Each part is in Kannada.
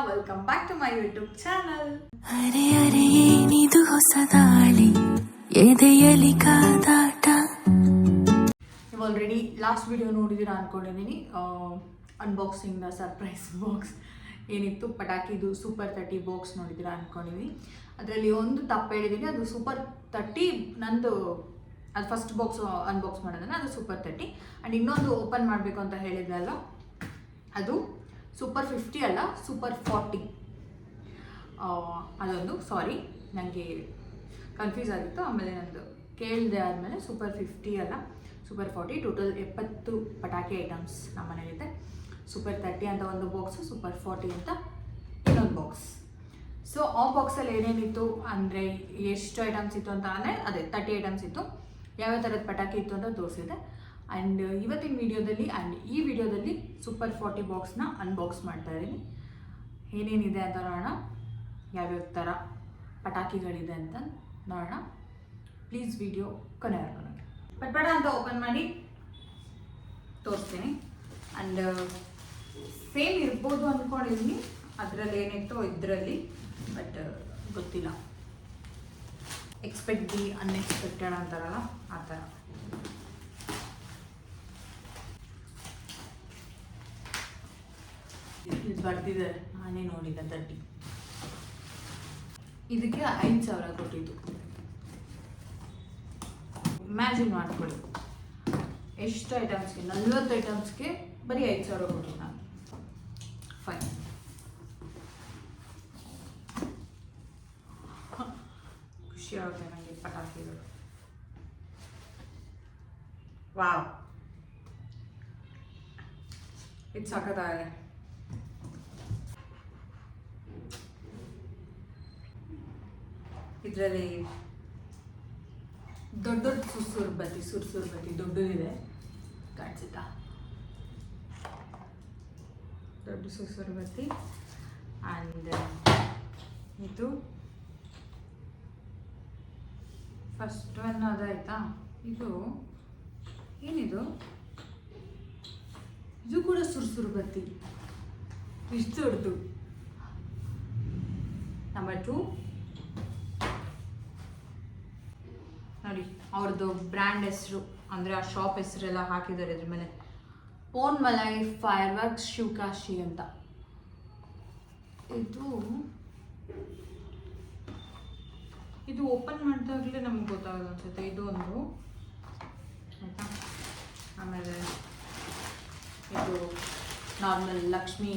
Welcome back to my YouTube channel. ಅರೆ ಅರೆ ಏನಿದು ಹೊಸ ದಾಳಿ ಎದೆಯಲಿ ಕಾದಾಟ. ನೀವು ಆಲ್ರೆಡಿ ಲಾಸ್ಟ್ ವಿಡಿಯೋ ನೋಡಿದ್ದೀರಾ ಅನ್ಕೊಂಡಿದ್ದೀನಿ. ಅನ್ಬಾಕ್ಸಿಂಗ್ ಸರ್ಪ್ರೈಸ್ ಬಾಕ್ಸ್ ಏನಿತ್ತು ಪಟಾಕಿದು ಸೂಪರ್ 30 ಬಾಕ್ಸ್ ನೋಡಿದ್ದೀರಾ ಅನ್ಕೊಂಡಿದ್ದೀನಿ. ಅದರಲ್ಲಿ ಒಂದು ತಪ್ಪು ಹೇಳಿದ್ದೀನಿ, ಅದು ಸೂಪರ್ 30 ನಂದು ಅದು ಫಸ್ಟ್ ಬಾಕ್ಸ್ ಅನ್ಬಾಕ್ಸ್ ಮಾಡೋದನ್ನ ಅದು ಸೂಪರ್ 30 ಆ್ಯಂಡ್ ಇನ್ನೊಂದು ಓಪನ್ ಮಾಡಬೇಕು ಅಂತ ಹೇಳಿದ್ರಲ್ಲ ಅದು ಸೂಪರ್ 50 ಅಲ್ಲ ಸೂಪರ್ 40. ಅದೊಂದು ಸಾರಿ ನನಗೆ ಕನ್ಫ್ಯೂಸ್ ಆಗಿತ್ತು. ಆಮೇಲೆ ನಂದು ಕೇಳಿದೆ ಆದಮೇಲೆ ಸೂಪರ್ 50 ಅಲ್ಲ ಸೂಪರ್ 40. ಟೋಟಲ್ 70 ಪಟಾಕಿ ಐಟಮ್ಸ್ ನಮ್ಮ ಮನೇಲಿದೆ. ಸೂಪರ್ 30 ಅಂತ ಒಂದು ಬಾಕ್ಸು, ಸೂಪರ್ 40 ಅಂತ ಇನ್ನೊಂದು ಬಾಕ್ಸ್. ಸೊ ಆ ಬಾಕ್ಸಲ್ಲಿ ಏನೇನಿತ್ತು ಅಂದರೆ ಎಷ್ಟು ಐಟಮ್ಸ್ ಇತ್ತು ಅಂತ ಅಂದರೆ ಅದೇ 30 ಐಟಮ್ಸ್ ಇತ್ತು. ಯಾವ್ಯಾವ ಥರದ ಪಟಾಕಿ ಇತ್ತು ಅಂತ ತೋರಿಸಿದೆ. ಆ್ಯಂಡ್ ಇವತ್ತಿನ ವಿಡಿಯೋದಲ್ಲಿ ಆ್ಯಂಡ್ ಈ ವಿಡಿಯೋದಲ್ಲಿ ಸೂಪರ್ 40 ಬಾಕ್ಸ್ನ ಅನ್ಬಾಕ್ಸ್ ಮಾಡ್ತಾ ಇದ್ದೀನಿ. ಏನೇನಿದೆ ಅಂತ ನೋಡೋಣ, ಯಾವ್ಯಾವ ಥರ ಪಟಾಕಿಗಳಿದೆ ಅಂತ ನೋಡೋಣ. ಪ್ಲೀಸ್ ವಿಡಿಯೋ ಕೊನೆವರೆಗೂ ನೋಡಿ. ಪಟ್ಪಟ ಅಂತ ಓಪನ್ ಮಾಡಿ ತೋರಿಸ್ತೀನಿ. ಆ್ಯಂಡ್ ಸೇಮ್ ಇರ್ಬೋದು ಅಂದ್ಕೊಂಡಿದ್ದೀನಿ ಅದರಲ್ಲಿ ಏನಿತ್ತು ಇದರಲ್ಲಿ, ಬಟ್ ಗೊತ್ತಿಲ್ಲ. ಎಕ್ಸ್ಪೆಕ್ಟ್ ದಿ ಅನ್ಎಕ್ಸ್ಪೆಕ್ಟೆಡ್ ಅಂತಾರಲ್ಲ ಆ ಥರ. ಇದು ಬರ್ತಿದೆ, ನಾನೇ ನೋಡಿದ್ದೆ 30. ಇದಕ್ಕೆ 5,000 ಕೊಟ್ಟಿದ್ದು. ಇಮ್ಯಾಜಿನ್ ಮಾಡ್ಕೊಳ್ಳಿ, ಎಷ್ಟು ಐಟಮ್ಸ್ಗೆ 40 ಐಟಮ್ಸ್ಗೆ ಬರೀ 5,000 ಕೊಟ್ಟಿದ್ದು ನಾನು. ಫೈನ್. ಖುಷಿ ಆಗುತ್ತೆ ನನಗೆ ಪಟಾಕಿಗಳು. ವಾವ್, ಇದು ಸಖತ್ತಾಗಿದೆ. ಇದರಲ್ಲಿ ದೊಡ್ಡ ದೊಡ್ಡ ಸುರ್ಸುರು ಬತ್ತಿ ದೊಡ್ಡದಿದೆ, ಕಾಣಿಸುತ್ತಾ? ದೊಡ್ಡ ಸುರ್ಸುರು ಬತ್ತಿ. ಆ್ಯಂಡ್ ಇದು ಫಸ್ಟ್ ಒನ್ ಅದಾಯ್ತಾ. ಇದು ಏನಿದು? ಇದು ಕೂಡ ಸುರ್ಸುರು ಬತ್ತಿ, ಇಷ್ಟು ದೊಡ್ಡದು. ನಂಬರ್ 2 ನೋಡಿ, ಅವ್ರದ್ದು ಬ್ರ್ಯಾಂಡ್ ಹೆಸರು ಅಂದರೆ ಆ ಶಾಪ್ ಹೆಸರೆಲ್ಲ ಹಾಕಿದ್ದಾರೆ ಇದ್ರ ಮೇಲೆ. Phone malai fire works Sivakasi ಅಂತ. ಇದು ಓಪನ್ ಮಾಡಿದಾಗಲೇ ನಮ್ಗೆ ಗೊತ್ತಾಗೋದು ಅನ್ಸುತ್ತೆ. ಇದು ಒಂದು ಆಯಿತಾ. ಆಮೇಲೆ ಇದು ನಾರ್ಮಲ್ ಲಕ್ಷ್ಮಿ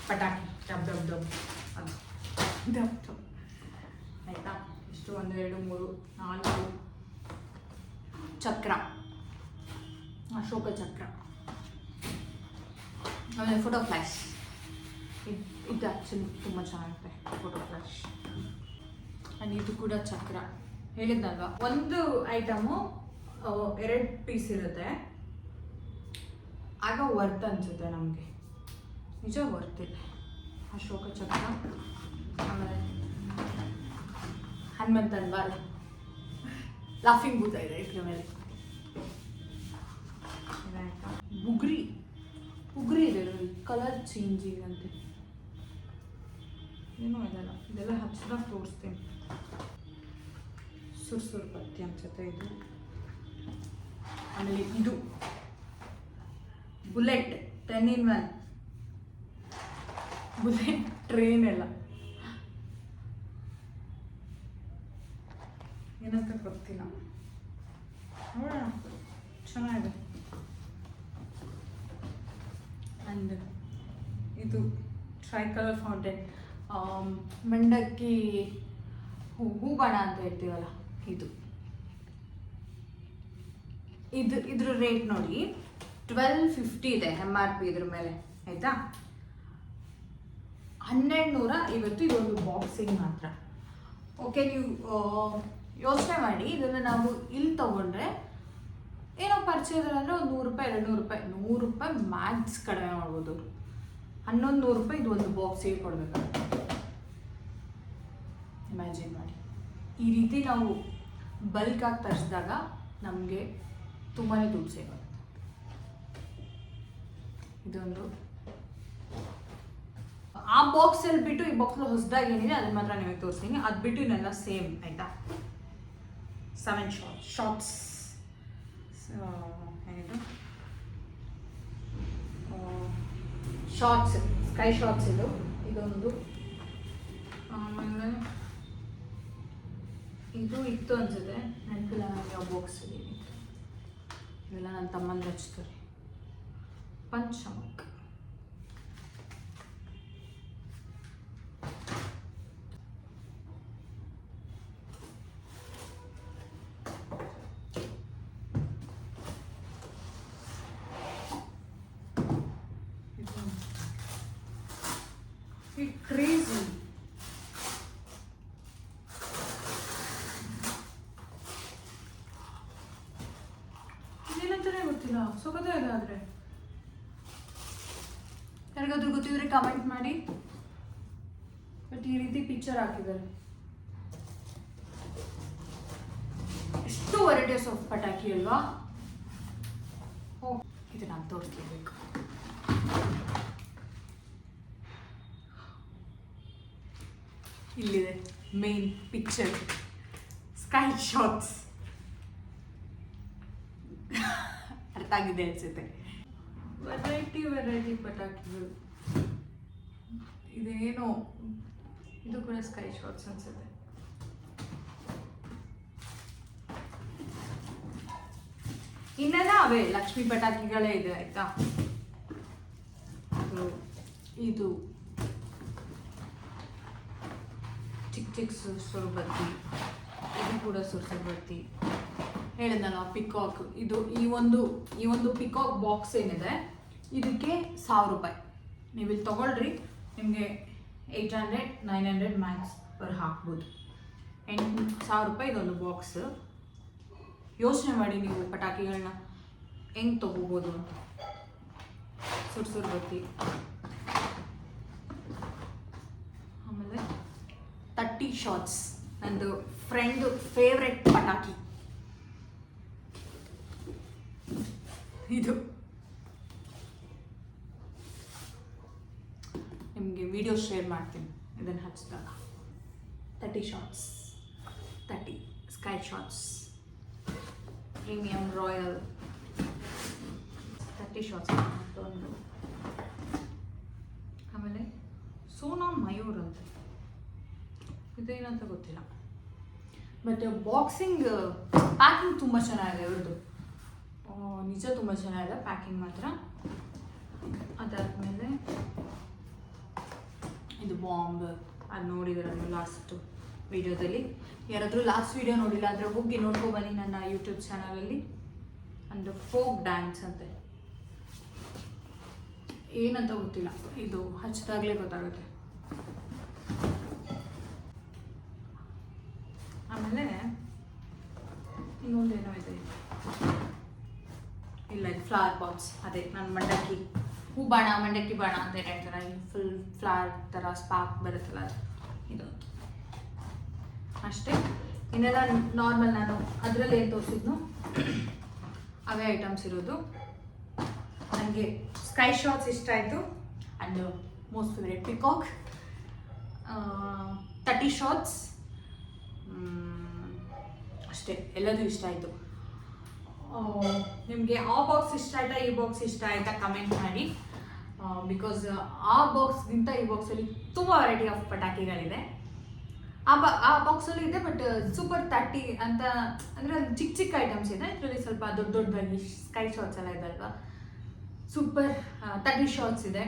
ಪಟಾಕಿ ಡಬ್ ಡಬ್ ಡಬ್ ಅದು ಡಬ್ ಡಬ್ ಆಯಿತಾ. ಇಷ್ಟು 1 2 3 4 ಚಕ್ರ, ಅಶೋಕ ಚಕ್ರ. ಆಮೇಲೆ ಫೋಟೋ ಫ್ಲ್ಯಾಶ್. ಇದು ಆ್ಯಕ್ಚುಲಿ ತುಂಬ ಚೆನ್ನಾಗಿರುತ್ತೆ ಫೋಟೋ ಫ್ಲ್ಯಾಶ್. ಆ್ಯಂಡ್ ಇದು ಕೂಡ ಚಕ್ರ. ಹೇಳಿದ್ನಲ್ವ, ಒಂದು ಐಟಮು 2 ಪೀಸ್ ಇರುತ್ತೆ, ಆಗ ವರ್ತ್ ಅನಿಸುತ್ತೆ ನಮಗೆ. ನಿಜ ವರ್ತಿದೆ. ಅಶೋಕ ಚಕ್ರ. ಆಮೇಲೆ ಹನುಮಂತಲ್ವಾ, ಲಾಫಿಂಗ್ ಬೂತ ಇದೆ ಇದ್ರ ಮೇಲೆ. ಇದಾಯ್ತಾ. ಉಗ್ರಿ ಇದೆ, ಕಲರ್ ಚೇಂಜ್ ಈಗಂತೆ ಏನೋ ಇದೆಲ್ಲ ಹಚ್ಚಿದಾಗ ತೋರಿಸ್ತೀನಿ. ಸುರ್ಸುರು ಬತ್ತಿ ಅನ್ಸುತ್ತೆ ಇದು. ಆಮೇಲೆ ಇದು ಬುಲೆಟ್ 10 in 1 ಬುಲೆಟ್ ಟ್ರೈನ್ ಎಲ್ಲ ಏನಂತ ಗೊತ್ತಿಲ್ಲ, ನೋಡೋಣ. ಚೆನ್ನಾಗಿದೆ. ಆ್ಯಂಡ್ ಇದು ಟ್ರೈ ಕಲರ್ ಫೌಂಟೇನ್, ಮಂಡಕ್ಕಿ ಹೂಬಾಣ ಅಂತ ಹೇಳ್ತೀವಲ್ಲ ಇದು. ಇದ್ರ ರೇಟ್ ನೋಡಿ 1250 ಇದೆ MRP ಇದ್ರ ಮೇಲೆ, ಆಯಿತಾ. 1250 ಇದೊಂದು ಬಾಕ್ಸಿಂಗ್ ಮಾತ್ರ. ಓಕೆ, ನೀವು ಯೋಚನೆ ಮಾಡಿ, ಇದನ್ನು ನಾವು ಇಲ್ಲಿ ತೊಗೊಂಡ್ರೆ ಏನೋ ಪರಿಚಯದಲ್ಲಿ ಒಂದು 100 ರೂಪಾಯಿ 200 ರೂಪಾಯಿ 100 ರೂಪಾಯಿ ಮ್ಯಾಕ್ಸ್ ಕಡಿಮೆ ಮಾಡ್ಬೋದು. 1100 ರೂಪಾಯಿ ಇದು ಒಂದು ಬಾಕ್ಸಿಗೆ ಕೊಡಬೇಕಾಗುತ್ತೆ. ಇಮ್ಯಾಜಿನ್ ಮಾಡಿ. ಈ ರೀತಿ ನಾವು ಬಲ್ಕಾಗಿ ತರಿಸಿದಾಗ ನಮಗೆ ತುಂಬಾ ದುಡ್ಡು ಸೇವ್ ಆಗುತ್ತೆ. ಇದೊಂದು ಆ ಬಾಕ್ಸಲ್ಲಿ ಬಿಟ್ಟು ಈ ಬಾಕ್ಸಲ್ಲಿ ಹೊಸದಾಗಿ ಏನಿದೆ ಅದನ್ನ ಮಾತ್ರ ನಿಮಗೆ ತೋರಿಸ್ತೀನಿ. ಅದು ಬಿಟ್ಟು ಇನ್ನೆಲ್ಲ ಸೇಮ್ ಆಯಿತಾ. 7 ಶಾರ್ಟ್ಸ್ ಏನಿದು ಶಾರ್ಟ್ಸ್, ಸ್ಕೈ ಶಾರ್ಟ್ಸ್ ಇದೊಂದು. ಆಮೇಲೆ ಇದು ಇತ್ತು ಅನ್ಸುತ್ತೆ, ನೆನಪಿಲ್ಲ ನನಗೆ ಯಾವ ಬಾಕ್ಸಲ್ಲಿ. ಇವೆಲ್ಲ ನನ್ನ ತಮ್ಮಂದು ಹಚ್ತಾರೆ. ಪಂಚಮಕ್, ಕ್ರೇಜಿ. ಇದೇನಂತಾನೆ ಗೊತ್ತಿಲ್ಲ, ಸೊಗದೇ ಇಲ್ಲ. ಆದರೆ ಯಾರಿಗಾದ್ರೂ ಗೊತ್ತಿದ್ರೆ ಕಮೆಂಟ್ ಮಾಡಿ. ಬಟ್ ಈ ರೀತಿ ಪಿಕ್ಚರ್ ಹಾಕಿದ್ದಾರೆ. ಎಷ್ಟು ವೆರೈಟೀಸ್ ಆಫ್ ಪಟಾಕಿ ಅಲ್ವಾ. ಓ, ಇದು ನಾನು ತೋರಿಸ್ಲೇಬೇಕು. ಇಲ್ಲಿದೆ ಮೇನ್ ಪಿಕ್ಚರ್, ಸ್ಕೈ ಶಾಟ್ಸ್. ಅರ್ಥ ಆಗಿದೆ ಅನ್ಸುತ್ತೆ. ವೆರೈಟಿ ಪಟಾಕಿಗಳು. ಇದೇನೋ ಇದು ಕೂಡ ಸ್ಕೈ ಶಾಟ್ಸ್ ಅನ್ಸುತ್ತೆ. ಇನ್ನೆಲ್ಲ ಅವೇ ಲಕ್ಷ್ಮಿ ಪಟಾಕಿಗಳೇ ಇದೆ ಆಯ್ತಾ. ಇದು ಚಿಕ್ಕ ಸುರುಬತ್ತಿ, ಇದು ಕೂಡ ಸುರುಬತ್ತಿ. ಹೇಳಿದ್ನಲ್ಲ ಪಿಕಾಕ್. ಇದು ಈ ಒಂದು ಪಿಕಾಕ್ ಬಾಕ್ಸ್ ಏನಿದೆ ಇದಕ್ಕೆ 1000 ರೂಪಾಯಿ. ನೀವು ಇಲ್ಲಿ ತೊಗೊಳ್ರಿ, ನಿಮಗೆ 800-900 ಮ್ಯಾಕ್ಸ್ ಪರ್ ಹಾಕ್ಬೋದು. 1000 ರೂಪಾಯಿ ಇದೊಂದು ಬಾಕ್ಸ್. ಯೋಚನೆ ಮಾಡಿ ನೀವು ಪಟಾಕಿಗಳನ್ನ ಹೆಂಗೆ ತೊಗೋಬೋದು ಅಂತ. ಸುರುಬತ್ತಿ. ಆಮೇಲೆ 30 ಶಾಟ್ಸ್, ನಂದು ಫ್ರೆಂಡ್ ಫೇವ್ರೆಟ್ ಪಟಾಕಿ ಇದು. ನಿಮಗೆ ವಿಡಿಯೋ ಶೇರ್ ಮಾಡ್ತೀನಿ ಇದನ್ನು ಹಚ್ಚಿದಾಗ. 30 shots, 30 sky shots, premium royal 30 shots ಮತ್ತೊಂದು. ಆಮೇಲೆ ಸೋನಾ ಮಯೂರ್ ಅಂತ, ಇದೇನಂತ ಗೊತ್ತಿಲ್ಲ. ಬಟ್ ಬಾಕ್ಸಿಂಗ್ ಪ್ಯಾಕಿಂಗ್ ತುಂಬ ಚೆನ್ನಾಗಿದೆ ಇವ್ರದ್ದು. ನಿಜ ತುಂಬ ಚೆನ್ನಾಗಿದೆ ಪ್ಯಾಕಿಂಗ್ ಮಾತ್ರ. ಅದಾದಮೇಲೆ ಇದು ಬಾಂಬ್, ಅದು ನೋಡಿದ್ರೆ ಲಾಸ್ಟ್ ವಿಡಿಯೋದಲ್ಲಿ. ಯಾರಾದರೂ ಲಾಸ್ಟ್ ವಿಡಿಯೋ ನೋಡಿಲ್ಲ ಅಂದರೆ ಹೋಗಿ ನೋಡ್ಕೊಬನ್ನಿ ನನ್ನ ಯೂಟ್ಯೂಬ್ ಚಾನಲಲ್ಲಿ. ಒಂದು ಫೋಕ್ ಡ್ಯಾನ್ಸ್ ಅಂತೆ, ಏನಂತ ಗೊತ್ತಿಲ್ಲ, ಇದು ಹಚ್ಚಿದಾಗಲೇ ಗೊತ್ತಾಗುತ್ತೆ. ಆಮೇಲೆ ಇನ್ನೊಂದೇನೋ ಇದೆ, ಇಲ್ಲ ಇದು ಫ್ಲವರ್ ಬಾಕ್ಸ್. ಅದೇ ನನ್ನ ಮಂಡಕ್ಕಿ ಹೂ ಬಾಣ, ಮಂಡಕ್ಕಿ ಬಾಣ ಅಂತ ಹೇಳ್ತಾರೆ. ಫುಲ್ ಫ್ಲವರ್ ಥರ ಸ್ಪಾರ್ಕ್ ಬರುತ್ತಲ್ಲ ಅದು, ಇದು ಅಷ್ಟೇ. ಇನ್ನೆಲ್ಲ ನಾರ್ಮಲ್, ನಾನು ಅದರಲ್ಲಿ ಏನು ತೋರಿಸಿದ್ನು ಅವೇ ಐಟಮ್ಸ್ ಇರೋದು. ನನಗೆ ಸ್ಕೈ ಶಾಟ್ಸ್ ಇಷ್ಟ ಆಯಿತು. And most favourite peacock. 30 shots ಅಷ್ಟೇ, ಎಲ್ಲದೂ ಇಷ್ಟ ಆಯಿತು. ನಿಮಗೆ ಆ ಬಾಕ್ಸ್ ಇಷ್ಟ ಆಯಿತಾ, ಈ ಬಾಕ್ಸ್ ಇಷ್ಟ ಆಯಿತಾ ಕಮೆಂಟ್ ಮಾಡಿ. ಬಿಕಾಸ್ ಆ ಬಾಕ್ಸ್ಗಿಂತ ಈ ಬಾಕ್ಸಲ್ಲಿ ತುಂಬ ವೆರೈಟಿ ಆಫ್ ಪಟಾಕಿಗಳಿದೆ. ಆ ಬಾಕ್ಸಲ್ಲಿ ಇದೆ, ಬಟ್ ಸೂಪರ್ 30 ಅಂತ ಅಂದರೆ ಅದು ಚಿಕ್ಕ ಐಟಮ್ಸ್ ಇದೆ. ಇದರಲ್ಲಿ ಸ್ವಲ್ಪ ದೊಡ್ಡದಾಗಿ ಸ್ಕೈ ಶಾಟ್ಸ್ ಎಲ್ಲ ಇದೆ ಅಲ್ವಾ. ಸೂಪರ್ 30 ಶಾಟ್ಸ್ ಇದೆ.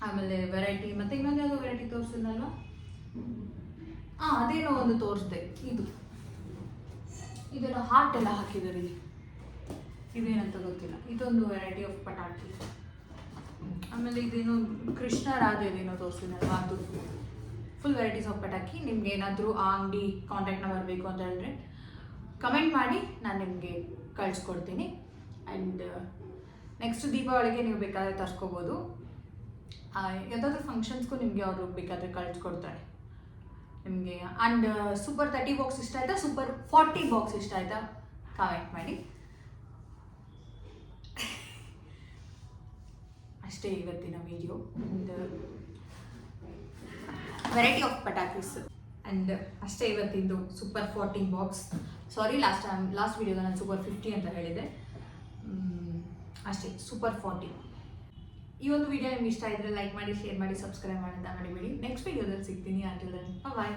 ಆಮೇಲೆ ವೆರೈಟಿ, ಮತ್ತು ಇನ್ನೊಂದು ಯಾವುದೋ ವೆರೈಟಿ ತೋರಿಸಿದ್ನಲ್ವ, ಅದೇನೋ ಒಂದು ತೋರಿಸ್ದೆ. ಇದೆಲ್ಲ ಹಾರ್ಟ್ ಎಲ್ಲ ಹಾಕಿದ್ದಾರೆ ಇಲ್ಲಿ, ಇದೇನಂತ ಗೊತ್ತಿಲ್ಲ. ಇದೊಂದು ವೆರೈಟಿ ಆಫ್ ಪಟಾಕಿ. ಆಮೇಲೆ ಇದೇನೋ ಕೃಷ್ಣ ರಾಧೆ ಇದೇನೋ ತೋರಿಸಿದ್ನಲ್ವ, ಅದು ಫುಲ್ ವೆರೈಟೀಸ್ ಆಫ್ ಪಟಾಕಿ. ನಿಮ್ಗೆ ಏನಾದರೂ ಆ ಅಂಗಡಿ ಕಾಂಟ್ಯಾಕ್ಟ್ ನಂಬರ್ ಬೇಕು ಅಂತ ಹೇಳಿದ್ರೆ ಕಮೆಂಟ್ ಮಾಡಿ, ನಾನು ನಿಮಗೆ ಕಳಿಸ್ಕೊಡ್ತೀನಿ. ಆ್ಯಂಡ್ ನೆಕ್ಸ್ಟ್ ದೀಪಾವಳಿಗೆ ನೀವು ಬೇಕಾದರೆ ತರಿಸ್ಕೋಬೋದು. ಯಾವುದಾದ್ರೂ ಫಂಕ್ಷನ್ಸ್ಗೂ ನಿಮಗೆ ಅವರು ಬೇಕಾದರೆ ಕಳಿಸ್ಕೊಡ್ತಾರೆ ನಿಮಗೆ. ಆ್ಯಂಡ್ ಸೂಪರ್ 30 ಬಾಕ್ಸ್ ಇಷ್ಟ ಆಯಿತಾ, ಸೂಪರ್ 40 ಬಾಕ್ಸ್ ಇಷ್ಟ ಆಯಿತಾ ಕಮೆಂಟ್ ಮಾಡಿ. ಅಷ್ಟೇ ಇವತ್ತಿನ ವಿಡಿಯೋ. ವೆರೈಟಿ ಆಫ್ ಪಟಾಕೀಸ್. ಆ್ಯಂಡ್ ಅಷ್ಟೇ ಇವತ್ತಿದ್ದು ಸೂಪರ್ 14 ಬಾಕ್ಸ್. ಸಾರಿ, ಲಾಸ್ಟ್ ವಿಡಿಯೋದ ನಾನು ಸೂಪರ್ 50 ಅಂತ ಹೇಳಿದೆ. ಅಷ್ಟೇ, ಸೂಪರ್ 40. ಈ ಒಂದು ವಿಡಿಯೋ ನಿಮ್ಗೆ ಇಷ್ಟ ಇದ್ದರೆ ಲೈಕ್ ಮಾಡಿ, ಶೇರ್ ಮಾಡಿ, ಸಬ್ಸ್ಕ್ರೈಬ್ ಮಾಡೋದನ್ನ ಮರಿಬೇಡಿ. ನೆಕ್ಸ್ಟ್ ವಿಡಿಯೋದಲ್ಲಿ ಸಿಗ್ತೀನಿ. ಅಂಟಿಲ್ ದೆನ್ ಬಾಯ್.